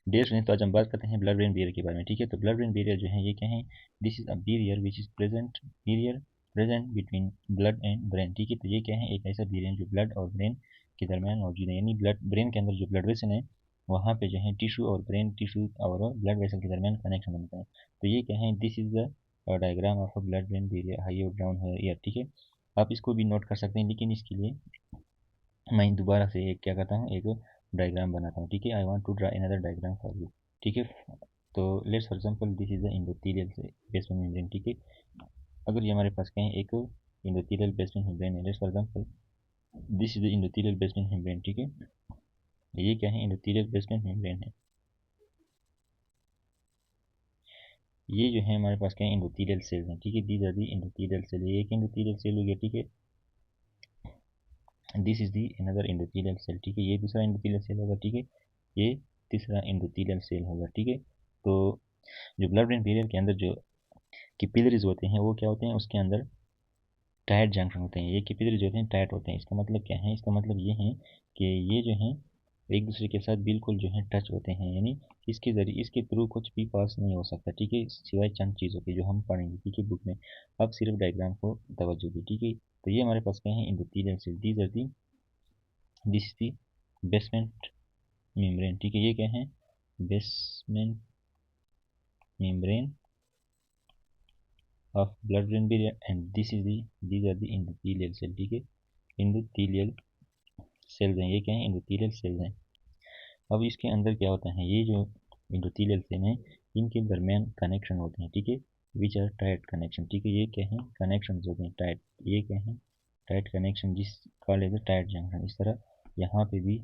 Dear student, तो आज हम बात करते हैं ब्लड ब्रेन बैरियर के बारे में। ठीक है, तो ब्लड ब्रेन बैरियर जो है ये क्या है? This is a barrier which is present between blood and brain. ठीक है, तो ये क्या है? एक ऐसा बैरियर जो ब्लड और ब्रेन के दरमियान मौजूद है, यानी ब्लड ब्रेन के अंदर जो ब्लड वेसल है वहाँ पे जो है टिश्यू और ब्रेन टिश्यू और ब्लड वेसल के दरमियान कनेक्शन बनता है। तो ये क्या है? This is the diagram of a blood brain barrier, high और डाउन है ईयर। ठीक है, आप इसको भी नोट कर सकते हैं, लेकिन इसके लिए मैं दोबारा से एक क्या करता हूँ, एक डायग्राम बनाता हूँ। ठीक है, I want to draw another diagram for you. ठीक है, तो let's for example this is the endothelial basement membrane. ठीक है, अगर ये हमारे पास कहें एक इंडोथेलियल बेसमेंट मेम्ब्रेन है, let's for example this is the endothelial basement membrane. ठीक है, ये क्या है? इंडोथेलियल बेसमेंट मेम्ब्रेन है। ये जो है हमारे पास क्या है? इंडोथेलियल सेल हैं। ठीक है, these are the endothelial cell. ये एक इंडोथेलियल सेल हो गया। ठीक है, this is the another endothelial cell. ठीक है, ये दूसरा इंडोथेलियल सेल होगा। ठीक है, ये तीसरा इंडोथेलियल सेल होगा। ठीक है, तो जो ब्लड ब्रेन बैरियर के अंदर जो कैपिलरीज होते हैं वो क्या होते हैं? उसके अंदर टाइट जंक्शन होते हैं। ये कैपिलरीज होते हैं टाइट होते हैं। इसका मतलब क्या है? इसका मतलब ये है कि ये जो है एक दूसरे के साथ बिल्कुल जो है टच होते हैं, यानी इसके जरिए इसके थ्रू कुछ भी पास नहीं हो सकता। ठीक है, सिवाय चंद चीज़ों के जो हम पढ़ेंगे। ठीक है, बुक में। अब सिर्फ डायग्राम को तवज्जो दी। ठीक है, तो ये हमारे पास क्या है? Endothelial cell. These are the this is the basement membrane. ठीक है, ये क्या है? Basement membrane of blood brain barrier, and these are the endothelial cell। ठीक है, endothelial cells हैं। ये क्या है? endothelial cells हैं। अब इसके अंदर क्या होता है? ये जो endothelial cell हैं इनके दरमियान कनेक्शन होते हैं। ठीक है, विच आर टाइट कनेक्शन। ठीक है, ये क्या है? कनेक्शन होते हैं टाइट। ये क्या है? टाइट कनेक्शन, जिस कॉल एज टाइट जंक्शन। इस तरह यहाँ पे भी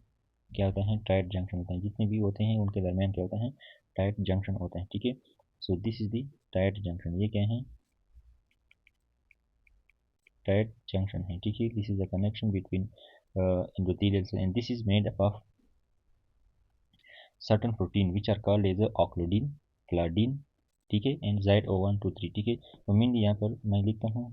क्या होता है? टाइट जंक्शन होता है। जितने भी होते हैं उनके दरमियान क्या होता है? टाइट जंक्शन होता है। ठीक है, so this is the tight junction. ये क्या है? टाइट जंक्शन है। ठीक है, this is the connection between endothelial cell, and this is made up of certain protein which are called as occludin, claudin, ठीक है, एंड ZO123। ठीक है, तो मीन यहाँ पर मैं लिखता हूँ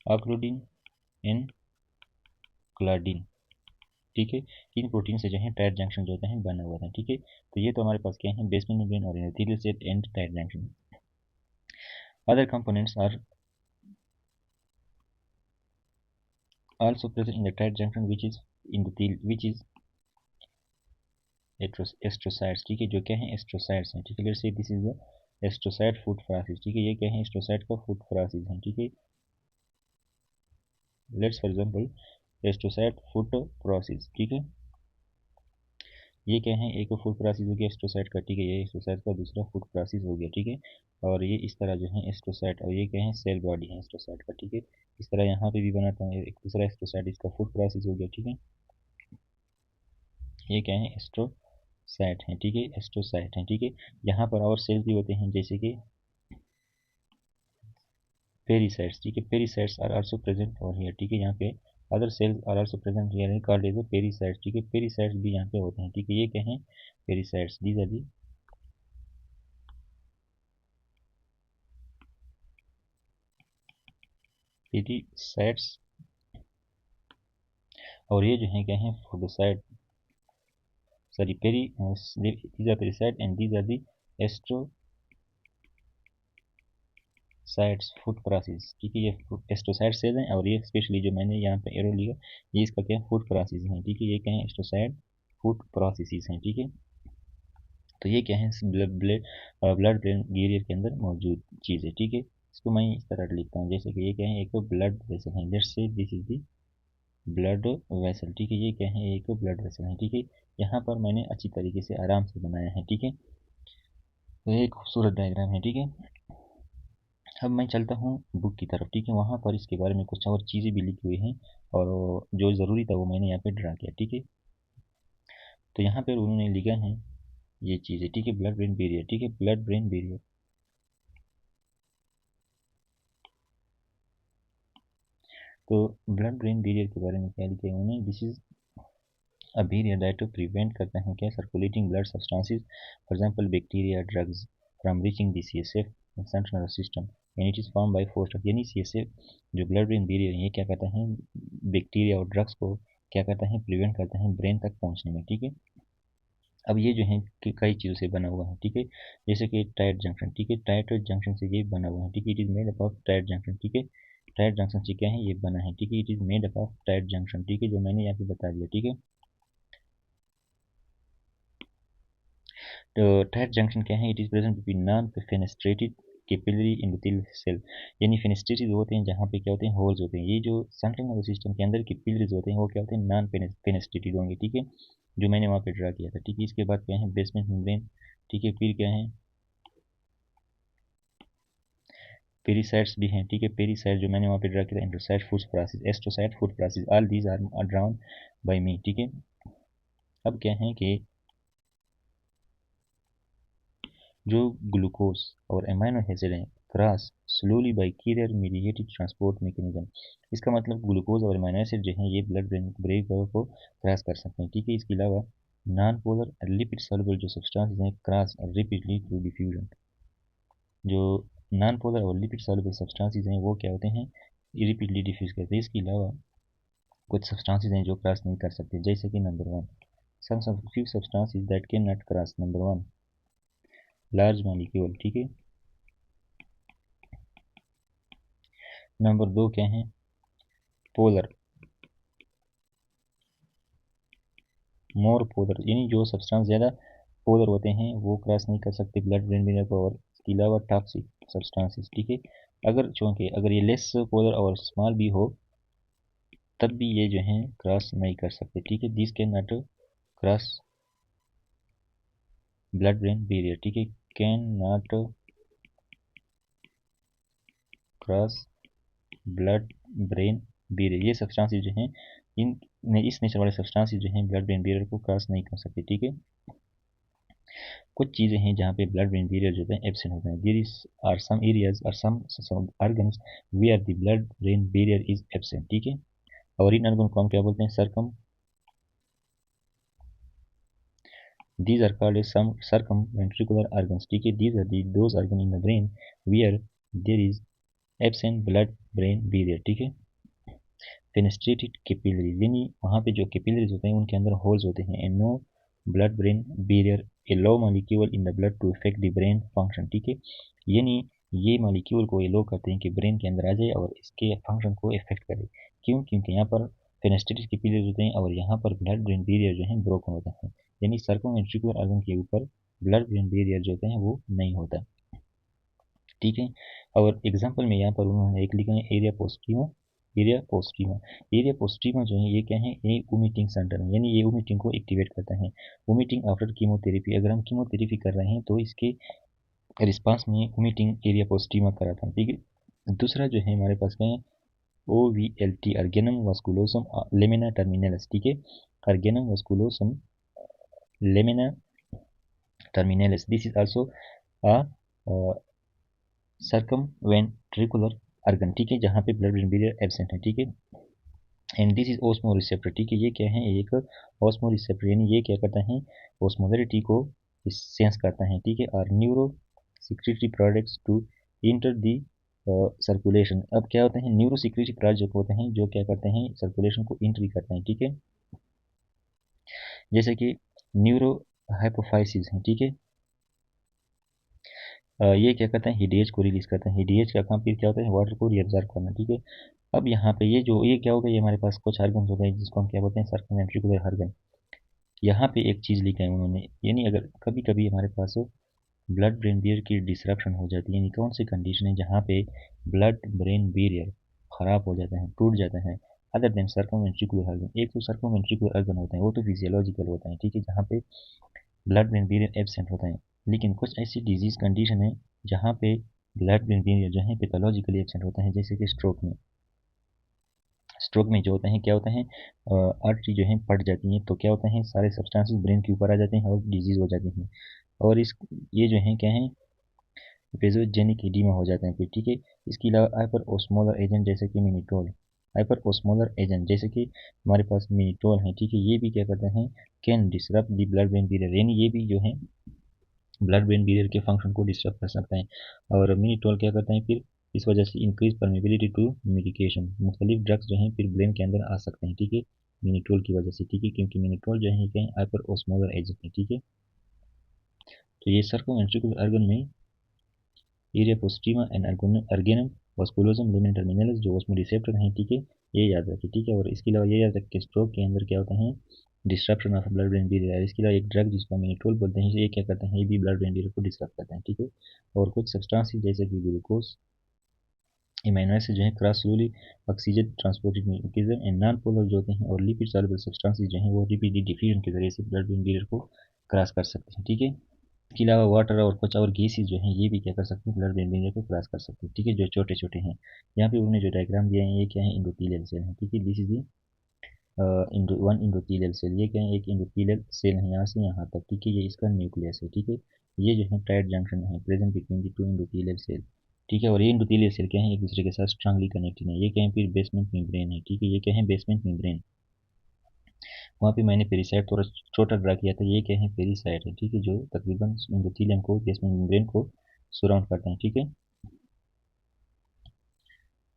ऑक्लूडिन एंड क्लाडिन। ठीक है, इन प्रोटीन से जो है टाइट जंक्शन जो होते हैं बना हुआ है। ठीक है, तो ये तो हमारे पास क्या है? बेसमेंट मेम्ब्रेन और endothelial cell and tight junction. Other components are also present in the tight junction which is astrocytes. ठीक है, जो क्या है? एस्ट्रोसाइड्स हैं। ठीक है, let's say this is the astrocyte foot process. ठीक है, ये क्या है? एस्ट्रोसाइड का फूड फ्रासिस है। ठीक है, let's for example astrocyte foot process. ठीक है, ये क्या है? एक फूड प्रोसेस हो गया एस्ट्रोसाइड का। ठीक है, ये एस्ट्रोसाइड का दूसरा फूड प्रोसेस हो गया। ठीक है, और ये इस तरह जो है एस्ट्रोसाइड, और ये क्या है? सेल बॉडी है एस्ट्रोसाइड का। ठीक है, इस तरह यहाँ पे भी बनाता हूँ एक दूसरा एस्ट्रोसाइड, इसका फूड प्रोसेस हो गया। ठीक है, ये क्या है? एस्ट्रोसाइड है। ठीक है, एस्ट्रोसाइड है। ठीक है, यहाँ पर और सेल्स भी होते हैं जैसे कि पेरीसाइट्स। ठीक है, पेरीसाइट्स आर आल्सो प्रेजेंट और हियर। ठीक है, यहाँ पे other cells are also present here है कॉल्ड एज पेरीसाइट्स। ठीक है, पेरीसाइट्स भी यहाँ पे होते हैं। ठीक है, ये क्या है? पेरीसाइट्स। दीज आर दी पेरीसाइट्स, और ये जो है क्या है? Podocyte, sorry peri, these are pericyte and these are the astrocytes foot process. ठीक है, ये एस्ट्रोसाइट सेल हैं, और ये स्पेशली जो मैंने यहाँ पे एरो लिया ये इसका क्या है? फूड प्रोसेस है। ठीक है, ये क्या है? एस्ट्रोसाइट फूड प्रोसेसेस हैं। ठीक है, तो ये क्या है? ब्लड ब्रेन बैरियर के अंदर मौजूद चीज़ है। ठीक है, इसको मैं इस तरह लिखता हूँ जैसे कि ये क्या है? एक ब्लड वेसल है। Let's say this is the blood vessel. ठीक है, ये क्या है? एक ब्लड वेसल है। ठीक है, यहाँ पर मैंने अच्छी तरीके से आराम से बनाया है। ठीक है, तो ये एक खूबसूरत डायग्राम है। ठीक है, अब मैं चलता हूँ बुक की तरफ। ठीक है, वहाँ पर इसके बारे में कुछ और चीज़ें भी लिखी हुई हैं, और जो ज़रूरी था वो मैंने यहाँ पे ड्रा किया। ठीक है, तो यहाँ पर उन्होंने लिखा है ये चीज़ें। ठीक है, ब्लड ब्रेन बैरियर। ठीक है, ब्लड ब्रेन बैरियर, तो ब्लड ब्रेन बैरियर के बारे में क्या लिखा है उन्होंने? This is a barrier that prevent करता है क्या? Circulating blood substances, for example bacteria, drugs from reaching the CSF central nervous system, and it is form by force of, यानी सीएसएफ जो ब्लड ब्रेन बैरियर है ये क्या कहता है? बैक्टीरिया और ड्रग्स को क्या करता है, प्रिवेंट करता है ब्रेन तक पहुंचने में। ठीक है, अब ये जो है कई चीज़ों से बना हुआ है। ठीक है, जैसे कि टायर जंक्शन। ठीक है, टायर जंक्शन से ये बना हुआ है। ठीक है, it is made up of tyre junction. ठीक है, टायर जंक्शन से क्या है, ये बना है। ठीक है, it is made up of tyre junction. ठीक है, जो मैंने यहाँ पे बता दिया। ठीक है, तो टायर जंक्शन क्या है, it is present between non fenestrated capillary endothelial cell, यानी फेनेस्ट्रेटेड होते हैं जहाँ पे क्या होते हैं, होल्स होते हैं। ये जो सेंट्रल नर्वस सिस्टम के अंदर कैपिलरीज होते हैं वो क्या होते हैं, नॉन फेनेस्ट्रेटेड होंगे। ठीक है, जो मैंने वहाँ पे ड्रा किया था। ठीक है, इसके बाद क्या है, बेसमेंट मेम्ब्रेन। ठीक है, फिर क्या है, पेरिसाइट्स भी हैं। ठीक है, पेरिसाइट जो मैंने वहाँ पे ड्रा किया, astrocyte, foot process, astrocyte, foot process, all these are drawn by me. ठीक है, अब क्या है कि जो ग्लूकोज और अमाइनो एसिड हैं cross slowly by carrier mediated transport mechanism, इसका मतलब ग्लूकोज और अमाइनो एसिड जो हैं ये ब्लड ब्रेन बैरियर को क्रॉस कर सकते हैं। ठीक है, इसके अलावा नॉन पोलर लिपिड सॉल्युबल जो सब्सटेंसेस हैं क्रॉस रिपीटली थ्रू डिफ्यूजन, जो नॉन पोलर और लिपिड सॉल्युबल सब्सटेंसेस हैं वो क्या होते हैं, रिपीटली डिफ्यूज करते हैं। इसके अलावा कुछ सब्सटेंसेस हैं जो क्रॉस नहीं कर सकते, जैसे कि number 1 some few substances that can not cross. Number 1 large molecule. ठीक है, नंबर 2 क्या है, पोलर, मोर पोलर, यानी जो सब्सटेंस ज़्यादा पोलर होते हैं वो क्रॉस नहीं कर सकते ब्लड ब्रेन बैरियर को। और इसके अलावा टॉक्सिक सब्सटेंसेस। ठीक है, अगर चूँकि अगर ये लेस पोलर और स्मॉल भी हो तब भी ये जो हैं क्रॉस नहीं कर सकते। ठीक है, this can not cross blood brain barrier. ठीक है, can not cross blood brain barrier, ये सब्सटेंसेस जो हैं इन इस नेचर वाले सब्सटेंसेस जो हैं ब्लड ब्रेन बैरियर को क्रॉस नहीं कर सकते। ठीक है, कुछ चीज़ें हैं जहाँ पे ब्लड ब्रेन बैरियर जो है एब्सेंट होता है। There is are some areas और some organs where the blood brain barrier is absent. ठीक है, और इन ऑर्गन को हम क्या बोलते हैं, circum, these are called as some circumventricular organs. ठीक है, these are the those organ in the brain where there is absent blood brain barrier. ठीक है, फेनेस्ट्रेटेड कैपिलरीज, यानी वहाँ पे जो कैपिलरीज होते हैं उनके अंदर होल्स होते हैं। And no blood brain barrier a low molecule in the blood to effect the brain function. ठीक है, यानी ये मॉलिक्यूल को ये लो करते हैं कि ब्रेन के अंदर आ जाए और इसके फंक्शन को इफेक्ट करे। क्यों, क्योंकि यहाँ पर फेनेस्ट्रेटेड कैपिलरीज होते हैं और यहाँ पर ब्लड ब्रेन बैरियर जो है ब्रोकन होता है, यानी सर्कमवेंट्रिकुलर ऑर्गन के ऊपर ब्लड ब्रेन बैरियर जो होते हैं वो नहीं होता। ठीक है, और एग्जाम्पल में यहाँ पर उन्होंने एक लिखा है एरिया पोस्टिमा। एरिया पोस्टिमा, एरिया पोस्टिमा जो है ये क्या है, ये वोमिटिंग सेंटर है, यानी ये वोमिटिंग को एक्टिवेट करता है। वोमिटिंग आफ्टर कीमोथेरेपी, अगर हम कीमोथेरेपी कर रहे हैं तो इसके रिस्पांस में वोमिटिंग एरिया पोस्टिमा कराता है। ठीक है, दूसरा जो है हमारे पास क्या है, OVLT organum vasculosum lamina terminalis. ठीक है, organum vasculosum lamina terminalis, this is also a circumventricular organ. ठीक है, जहाँ पे ब्लड ब्रेन बैरियर एब्सेंट है। ठीक है, and this is osmo receptor. ठीक है, ये क्या है, एक ओस्मो रिसेप्टर, यानी ये क्या करता है, ओस्मोलरिटी को सेंस करता है। ठीक है, और neuro secretory products to enter the circulation. अब क्या होते हैं, न्यूरो सिक्रेटरी प्रोडक्ट होते हैं जो क्या करते हैं, सर्कुलेशन को इंट्री करते हैं। ठीक है, जैसे कि न्यूरो हाइपोफाइसिस है। ठीक है, ये क्या करता है, हिडेज को रिलीज करता है। हिडेज का काम फिर क्या होता है, वाटर को रिअब्जॉर्ब करना। ठीक है, अब यहाँ पे ये क्या होगा, ये हमारे पास कुछ ऑर्गन हो गए जिसको हम क्या बोलते हैं, सर्कमवेंट्रिकुलर ऑर्गन। यहाँ पे एक चीज़ लिखा है उन्होंने, यानी अगर कभी कभी हमारे पास ब्लड ब्रेन बैरियर की डिसरप्शन हो जाती है, यानी कौन सी कंडीशन है जहाँ पे ब्लड ब्रेन बैरियर खराब हो जाता है, टूट जाता है, अदर देन सर्कमवेंट्रिकुलर ऑर्गन। एक तो सर्कमवेंट्रिकुलर ऑर्गन होता है वो तो फिजियोलॉजिकल होता है। ठीक है, जहाँ पे ब्लड ब्रेन बैरियर एब्सेंट होता है, लेकिन कुछ ऐसी डिजीज कंडीशन है जहाँ पे ब्लड ब्रेन बैरियर जो है पैथोलॉजिकली एब्सेंट होता है, जैसे कि स्ट्रोक में। स्ट्रोक में जो होता है क्या होता है, आर्टरी जो है फट जाती है, तो क्या होता है, सारे सब्सटेंसेस ब्रेन के ऊपर आ जाते हैं और डिजीज हो जाती है। और इस ये जो है क्या है, वेजोजेनिक एडिमा हो जाते हैं फिर। ठीक है, इसके अलावा हाइपर ओस्मोलर एजेंट जैसे कि मिनिटोल, हाइपर ओस्मोलर एजेंट जैसे कि हमारे पास मिनिटोल है। ठीक है, ये भी क्या करते हैं, can disrupt the blood brain barrier, यानी ये भी जो है ब्लड ब्रेन बैरियर के फंक्शन को डिस्टर्ब कर सकता है। और मिनिटोल क्या करता है, फिर इस वजह से इंक्रीज परमेबिलिटी टू मेडिकेशन, मुख्तलिफ ड्रग्स जो हैं फिर ब्रेन के अंदर आ सकते हैं, ठीक है, मिनिटोल की वजह से, ठीक है, क्योंकि मिनिटोल जो है कहीं हाइपर ऑस्मोलर एजेंट है, ठीक है। तो ये सर्कमवेंट्रिकुलर ऑर्गन में एरिया पोस्टिमा एंड अर्गेनम वास्कुलोजम लिमन टर्मिनल्स जो ऑस्मो रिसेप्टर हैं, ठीक है, ये याद रखें, ठीक है। और इसके अलावा ये याद रखें कि स्ट्रोक के अंदर क्या होता है, disruption of blood brain barrier. इसके अलावा एक ड्रग जिसको मिनिटोल बोलते हैं, ये क्या करते हैं, ये भी ब्लड ब्रेन बैरियर को डिस्टर्ब करते हैं, ठीक है। और कुछ सब्सटेंसेस जैसे कि ग्लूकोज एमिनो एसिड जो है cross slowly oxygen transported mechanism and non polar जो होते हैं, और लिपिड सॉल्युबल सब्सटेंसेस जो हैं वो रिपीटेड डिफ्यूजन के जरिए से ब्लड ब्रेन बैरियर को क्रॉस कर सकते हैं, ठीक है। इसके अलावा वाटर और कुछ और गैसेज जो हैं ये भी क्या कर सकते हैं, ब्लड ब्रेन बैरियर को क्रॉस कर सकते हैं, ठीक है, जो छोटे छोटे हैं। यहाँ पे उन्होंने जो डायग्राम दिया है ये क्या है, इंडोथीलियल सेल है, ठीक है, this is one endothelial cell, ये क्या है, एक इंडोथीलियल सेल है यहाँ से यहाँ तक, ठीक है, ये इसका न्यूक्लियस है, ठीक है। ये जो है टाइट जंक्शन है present between the two endothelial cell, ठीक है। और ये इंडोथीलियल सेल क्या है, एक दूसरे के साथ स्ट्रांगली कनेक्टेड है। ये क्या है, फिर बेसमेंट मेम्ब्रेन है, ठीक है, ये क्या है, बेसमेंट मेम्ब्रेन। वहाँ पे मैंने पेरिसाइट थोड़ा छोटा ड्रा किया था, ये क्या है, पेरिसाइट है, ठीक है, जो तकरीबन इंडोथीलियम को बेसमेंट मेम्ब्रेन को सराउंड करते हैं, ठीक है।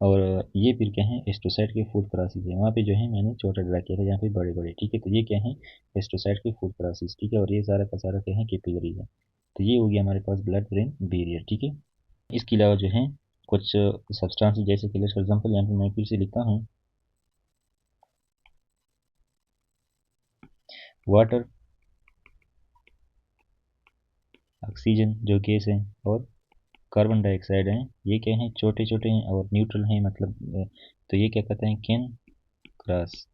और ये फिर क्या है, एस्ट्रोसाइट के फूड क्रॉसिस है, वहाँ पे जो है मैंने छोटा ड्रा किया था, यहाँ पे बड़े बड़े, ठीक है। तो ये क्या है, एस्ट्रोसाइट के फूड क्रॉसिस, ठीक है। और ये सारा का सारा क्या है, कैपिलरी है। तो ये हो गया हमारे पास ब्लड ब्रेन बैरियर, ठीक है। इसके अलावा जो है कुछ सब्सटेंसेस जैसे कि फॉर एग्जाम्पल यहाँ पे मैं फिर से लिखता हूँ, वाटर, ऑक्सीजन जो गैस है, और कार्बन डाइऑक्साइड हैं, ये क्या हैं, छोटे छोटे हैं और न्यूट्रल हैं, मतलब तो ये क्या कहते हैं, can cross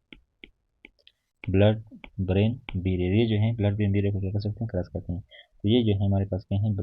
blood brain barrier, ये जो है ब्लड ब्रेन बैरियर को क्या कर सकते हैं, क्रॉस करते हैं। तो ये जो है हमारे पास क्या है,